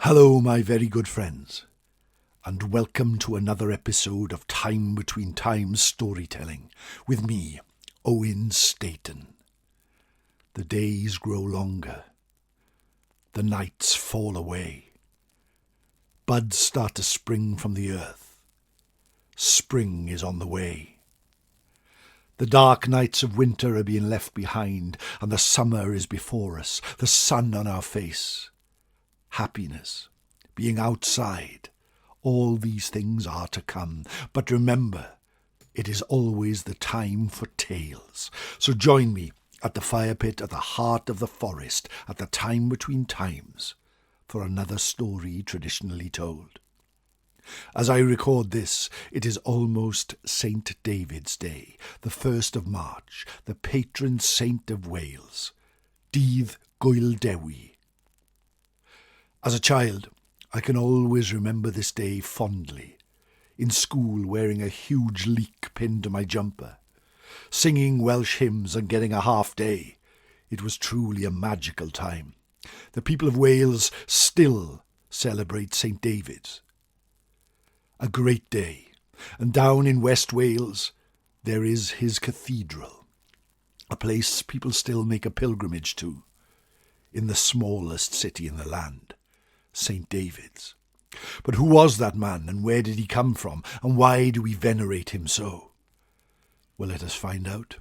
Hello, my very good friends, and welcome to another episode of Time Between Times storytelling with me, Owen Staton. The days grow longer. The nights fall away. Buds start to spring from the earth. Spring is on the way. The dark nights of winter are being left behind, and the summer is before us, the sun on our face. Happiness, being outside, all these things are to come. But remember, it is always the time for tales. So join me at the fire pit at the heart of the forest at the time between times for another story traditionally told. As I record this, it is almost St Davids Day, the 1st of March, the patron saint of Wales, Dewi. As a child, I can always remember this day fondly. In school, wearing a huge leek pinned to my jumper, singing Welsh hymns and getting a half day. It was truly a magical time. The people of Wales still celebrate St Davids. A great day. And down in West Wales, there is his cathedral, a place people still make a pilgrimage to, in the smallest city in the land. St Davids. But who was that man, and where did he come from, and why do we venerate him so? Well, let us find out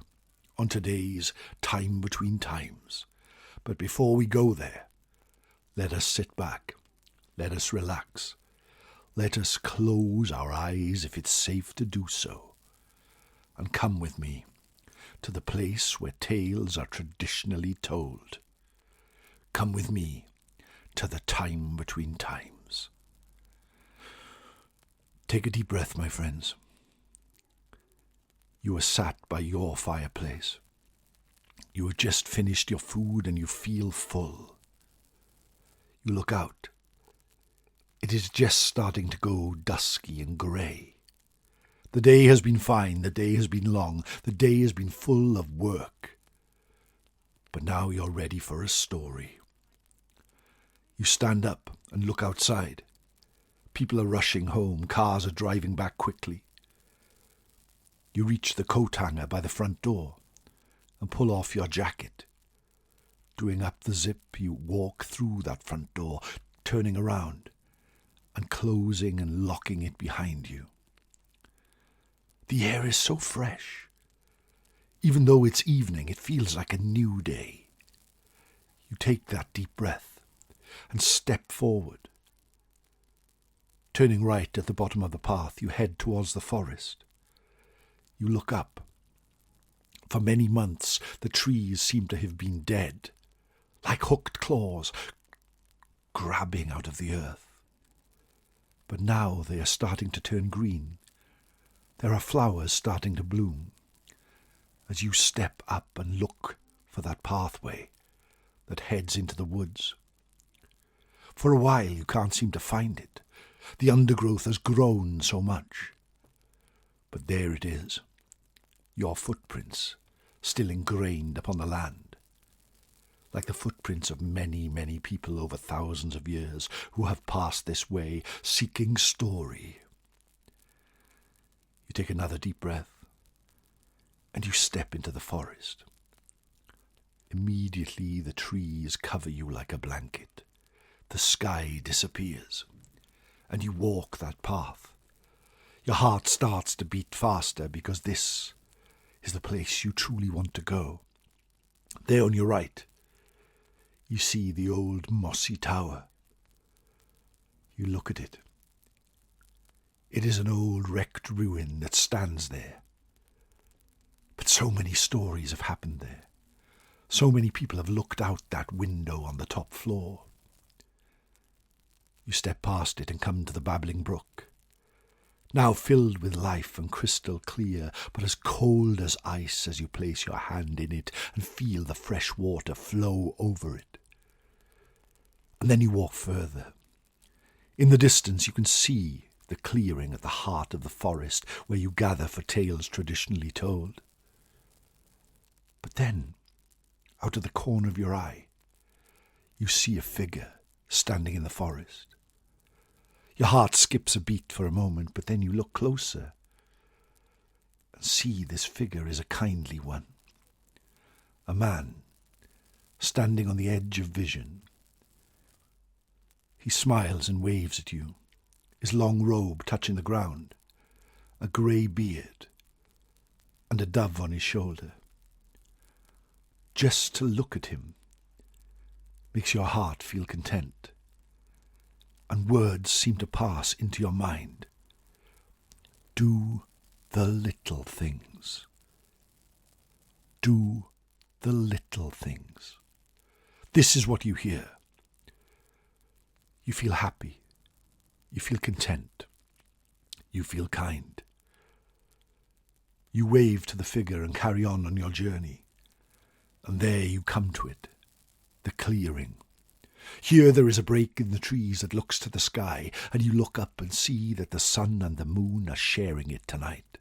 on today's Time Between Times. But before we go there, let us sit back, let us relax, let us close our eyes if it's safe to do so, and come with me to the place where tales are traditionally told. Come with me to the time between times. Take a deep breath, my friends. You are sat by your fireplace. You have just finished your food and you feel full. You look out. It is just starting to go dusky and grey. The day has been fine, the day has been long, the day has been full of work. But now you're ready for a story. You stand up and look outside. People are rushing home, cars are driving back quickly. You reach the coat hanger by the front door and pull off your jacket. Doing up the zip, you walk through that front door, turning around and closing and locking it behind you. The air is so fresh. Even though it's evening, it feels like a new day. You take that deep breath and step forward. Turning right at the bottom of the path, you head towards the forest. You look up. For many months, the trees seem to have been dead, like hooked claws, grabbing out of the earth. But now they are starting to turn green. There are flowers starting to bloom. As you step up and look for that pathway that heads into the woods. For a while you can't seem to find it. The undergrowth has grown so much. But there it is, your footprints still ingrained upon the land, like the footprints of many, many people over thousands of years who have passed this way seeking story. You take another deep breath, and you step into the forest. Immediately the trees cover you like a blanket. The sky disappears, and you walk that path. Your heart starts to beat faster because this is the place you truly want to go. There on your right, you see the old mossy tower. You look at it. It is an old wrecked ruin that stands there. But so many stories have happened there. So many people have looked out that window on the top floor. You step past it and come to the babbling brook, now filled with life and crystal clear, but as cold as ice as you place your hand in it and feel the fresh water flow over it. And then you walk further. In the distance you can see the clearing at the heart of the forest where you gather for tales traditionally told. But then, out of the corner of your eye, you see a figure standing in the forest. Your heart skips a beat for a moment, but then you look closer and see this figure is a kindly one. A man standing on the edge of vision. He smiles and waves at you, his long robe touching the ground, a grey beard, and a dove on his shoulder. Just to look at him makes your heart feel content, and words seem to pass into your mind. Do the little things. Do the little things. This is what you hear. You feel happy. You feel content. You feel kind. You wave to the figure and carry on your journey. And there you come to it, the clearing. Here there is a break in the trees that looks to the sky, and you look up and see that the sun and the moon are sharing it tonight.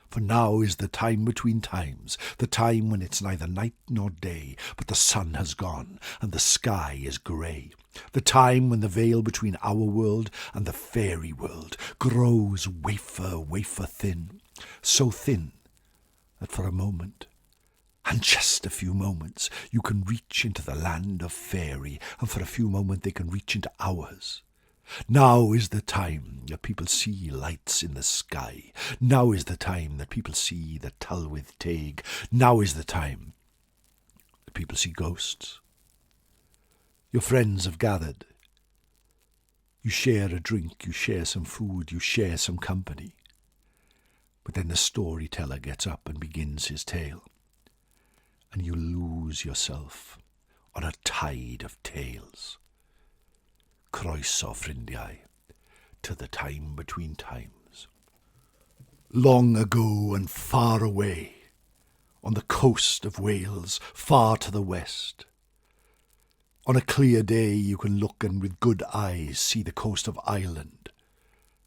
For now is the time between times, the time when it's neither night nor day, but the sun has gone and the sky is grey. The time when the veil between our world and the fairy world grows wafer thin, so thin that for a moment, and just a few moments, you can reach into the land of fairy, and for a few moments they can reach into ours. Now is the time that people see lights in the sky. Now is the time that people see the Tylwyth Teg. Now is the time that people see ghosts. Your friends have gathered. You share a drink, you share some food, you share some company. But then the storyteller gets up and begins his tale, and you lose yourself on a tide of tales. Croeso, ffrindiau, to the time between times. Long ago and far away, on the coast of Wales, far to the west. On a clear day you can look and with good eyes see the coast of Ireland.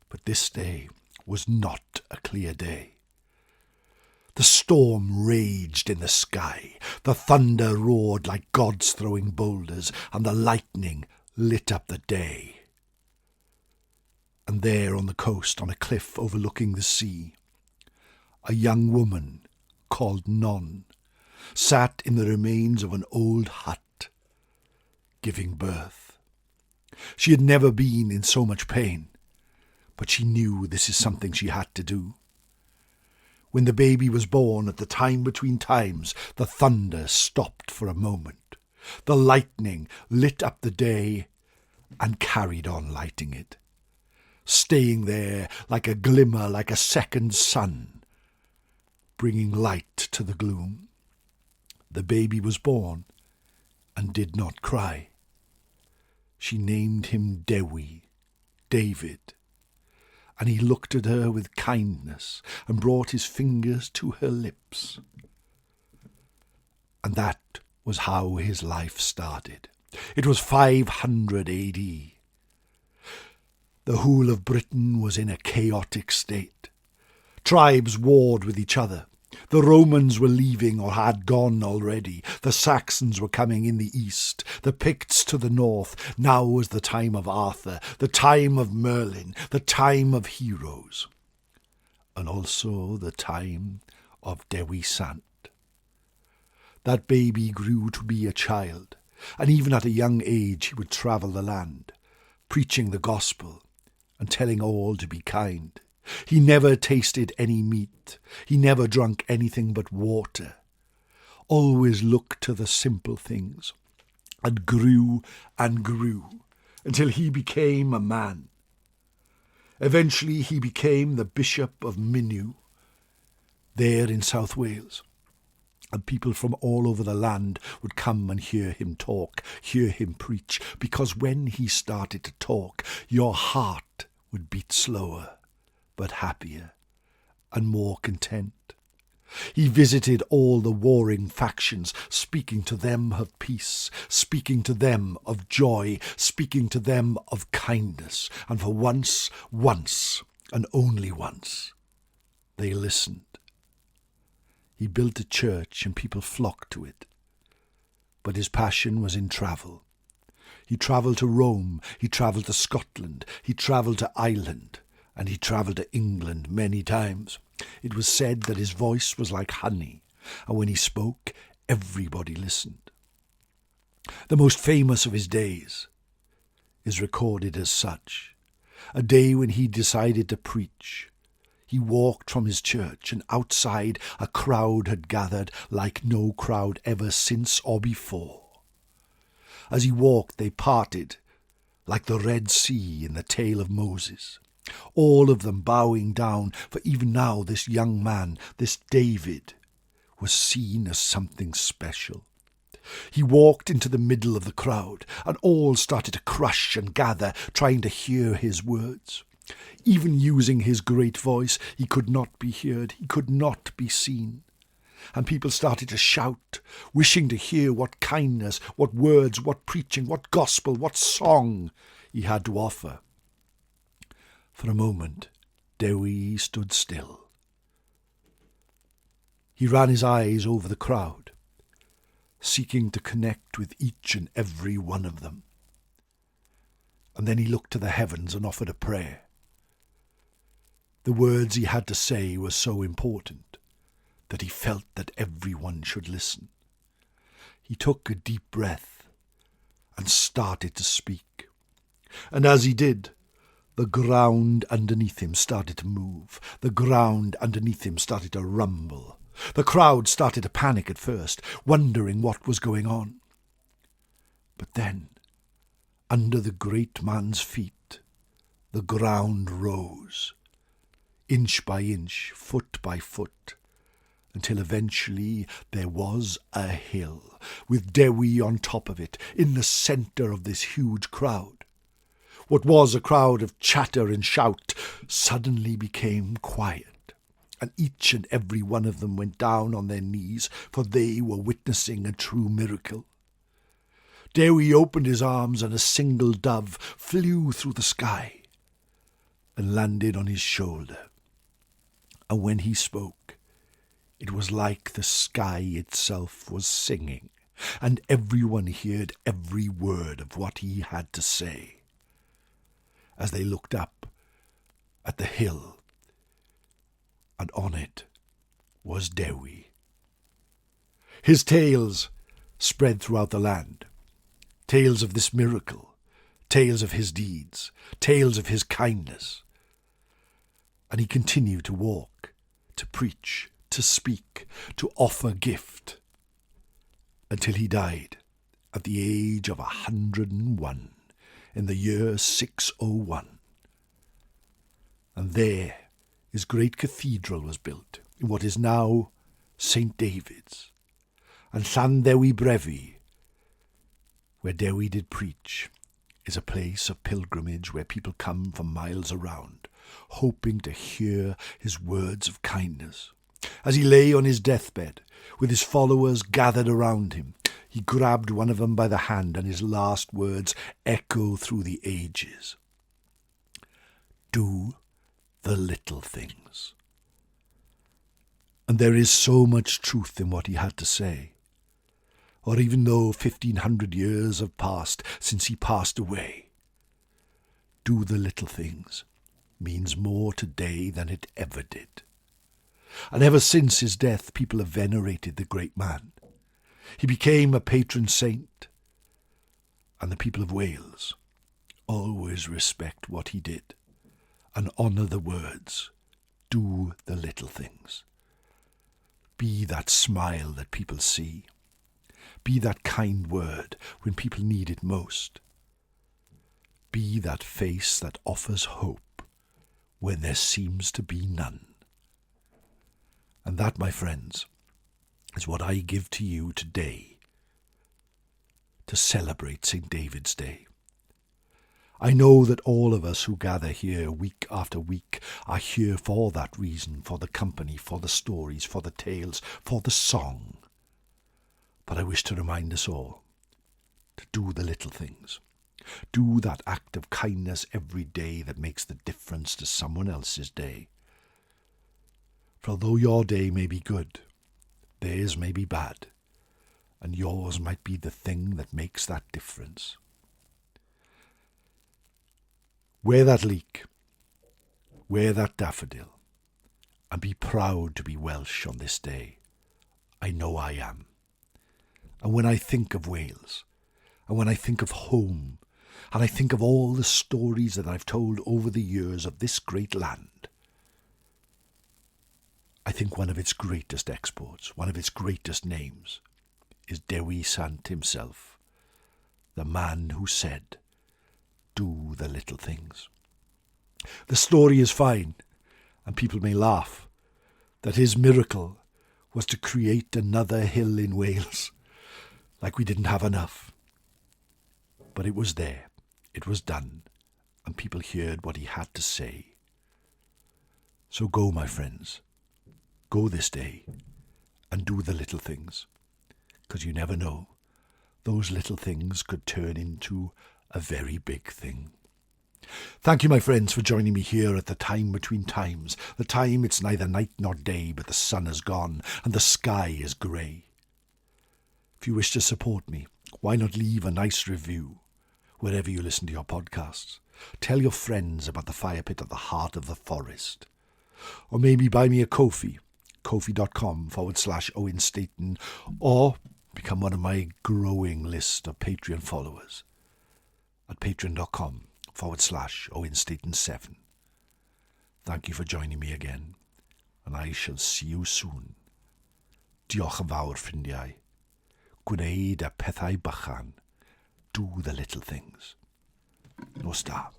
But this day was not a clear day. The storm raged in the sky, the thunder roared like gods throwing boulders, and the lightning lit up the day. And there on the coast, on a cliff overlooking the sea, a young woman called Non sat in the remains of an old hut, giving birth. She had never been in so much pain, but she knew this is something she had to do. When the baby was born at the time between times, the thunder stopped for a moment. The lightning lit up the day and carried on lighting it, staying there like a glimmer, like a second sun, bringing light to the gloom. The baby was born and did not cry. She named him Dewi, David, and he looked at her with kindness and brought his fingers to her lips. And that was how his life started. It was 500 AD. The whole of Britain was in a chaotic state. Tribes warred with each other. The Romans were leaving or had gone already. The Saxons were coming in the east. The Picts to the north. Now was the time of Arthur, the time of Merlin, the time of heroes. And also the time of Dewi Sant. That baby grew to be a child, and even at a young age he would travel the land, preaching the gospel and telling all to be kind. He never tasted any meat. He never drunk anything but water. Always looked to the simple things, and grew until he became a man. Eventually he became the Bishop of Minw, there in South Wales. And people from all over the land would come and hear him talk, hear him preach, because when he started to talk, your heart would beat slower, but happier and more content. He visited all the warring factions, speaking to them of peace, speaking to them of joy, speaking to them of kindness. And for once, and only once, they listened. He built a church and people flocked to it. But his passion was in travel. He travelled to Rome, he travelled to Scotland, he travelled to Ireland, and he travelled to England many times. It was said that his voice was like honey, and when he spoke, everybody listened. The most famous of his days is recorded as such. A day when he decided to preach. He walked from his church, and outside a crowd had gathered like no crowd ever since or before. As he walked, they parted like the Red Sea in the tale of Moses, all of them bowing down, for even now this young man, this David, was seen as something special. He walked into the middle of the crowd, and all started to crush and gather, trying to hear his words. Even using his great voice, he could not be heard, he could not be seen. And people started to shout, wishing to hear what kindness, what words, what preaching, what gospel, what song he had to offer. For a moment, Dewi stood still. He ran his eyes over the crowd, seeking to connect with each and every one of them. And then he looked to the heavens and offered a prayer. The words he had to say were so important that he felt that everyone should listen. He took a deep breath and started to speak. And as he did, the ground underneath him started to move. The ground underneath him started to rumble. The crowd started to panic at first, wondering what was going on. But then, under the great man's feet, the ground rose, inch by inch, foot by foot, until eventually there was a hill, with Dewi on top of it, in the centre of this huge crowd. What was a crowd of chatter and shout suddenly became quiet, and each and every one of them went down on their knees, for they were witnessing a true miracle. Dewi opened his arms, and a single dove flew through the sky and landed on his shoulder. And when he spoke, it was like the sky itself was singing, and everyone heard every word of what he had to say. As they looked up at the hill, and on it was Dewi. His tales spread throughout the land, tales of this miracle, tales of his deeds, tales of his kindness. And he continued to walk, to preach, to speak, to offer gift, until he died at the age of 101 in the year 601. And there his great cathedral was built in what is now St Davids, and St Davids, where Dewi did preach, is a place of pilgrimage where people come from miles around, hoping to hear his words of kindness. As he lay on his deathbed, with his followers gathered around him, he grabbed one of them by the hand, and his last words echo through the ages. Do the little things. And there is so much truth in what he had to say. Or even though 1,500 years have passed since he passed away, do the little things means more today than it ever did. And ever since his death, people have venerated the great man. He became a patron saint, and the people of Wales always respect what he did and honour the words, do the little things. Be that smile that people see. Be that kind word when people need it most. Be that face that offers hope when there seems to be none. And that, my friends, is what I give to you today to celebrate St Davids Day. I know that all of us who gather here week after week are here for that reason, for the company, for the stories, for the tales, for the song. But I wish to remind us all to do the little things. Do that act of kindness every day that makes the difference to someone else's day. For although your day may be good, theirs may be bad, and yours might be the thing that makes that difference. Wear that leek, wear that daffodil, and be proud to be Welsh on this day. I know I am. And when I think of Wales, and when I think of home, and I think of all the stories that I've told over the years of this great land, I think one of its greatest exports, one of its greatest names, is Dewi Sant himself, the man who said, "Do the little things." The story is fine, and people may laugh, that his miracle was to create another hill in Wales, like we didn't have enough. But it was there, it was done, and people heard what he had to say. So go, my friends, go this day, and do the little things, because you never know, those little things could turn into a very big thing. Thank you, my friends, for joining me here at the time between times. The time it's neither night nor day, but the sun has gone and the sky is grey. If you wish to support me, why not leave a nice review wherever you listen to your podcasts? Tell your friends about the fire pit at the heart of the forest. Or maybe buy me a Ko-fi, kofi.com/Owen Staton, or become one of my growing list of Patreon followers at patreon.com/Owen Staton 7. Thank you for joining me again, and I shall see you soon. Diolch yn fawr, ffrindiau. Gwneud y pethau bychan. Do the little things. Nos da.